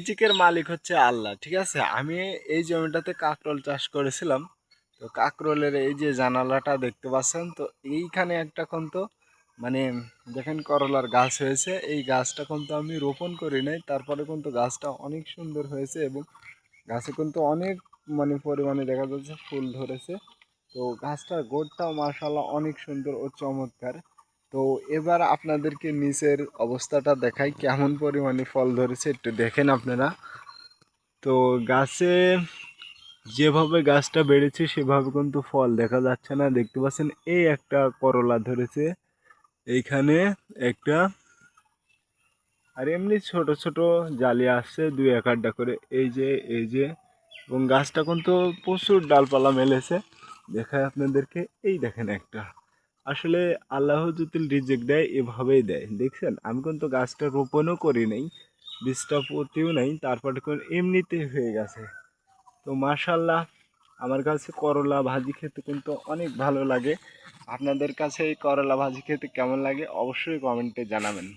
রিজিকের মালিক হচ্ছে আল্লাহ, ঠিক আছে। আমি এই জমিটাতে কাকরোল চাষ করেছিলাম। তো কাকরোলের এই যে জানালাটা দেখতে পাচ্ছেন, তো এইখানে একটা কিন্তু মানে দেখেন করলার গাছ হয়েছে। এই গাছটা কিন্তু আমি রোপণ করি নাই, তারপরে কিন্তু গাছটা অনেক সুন্দর হয়েছে এবং গাছে কিন্তু অনেক পরিমাণে দেখা যাচ্ছে ফুল ধরেছে। তো গাছটার গোড়টাও মাশাআল্লাহ অনেক সুন্দর ও চমৎকার। তো এবার আপনাদেরকে নিচের অবস্থাটা দেখাই, কেমন পরিমাণে ফল ধরেছে একটু দেখেন আপনারা। তো গাছে যেভাবে গাছটা বেড়েছে সেভাবে কিন্তু ফল দেখা যাচ্ছে না, দেখতে পাচ্ছেন এই একটা করলা ধরেছে এইখানে একটা, আর এমনি ছোট ছোট জালি আসছে দুই এক আধটা করে, এই যে এবং গাছটা কিন্তু প্রচুর ডালপালা মেলেছে। দেখায় আপনাদেরকে, এই দেখেন একটা। আসলে আল্লাহ যদি রিজিক দেয় এভাবেই দেয়, দেখছেন। আমি কিন্তু গাছটা রোপণও করি নাই, বীজটা পুঁতিও নাই, তারপরে এমনিতে হয়ে গেছে। তো মাশাল্লাহ, আমার কাছে করলা ভাজি খেতে কিন্তু অনেক ভালো লাগে। আপনাদের কাছে এই করলা ভাজি খেতে কেমন লাগে অবশ্যই কমেন্টে জানাবেন।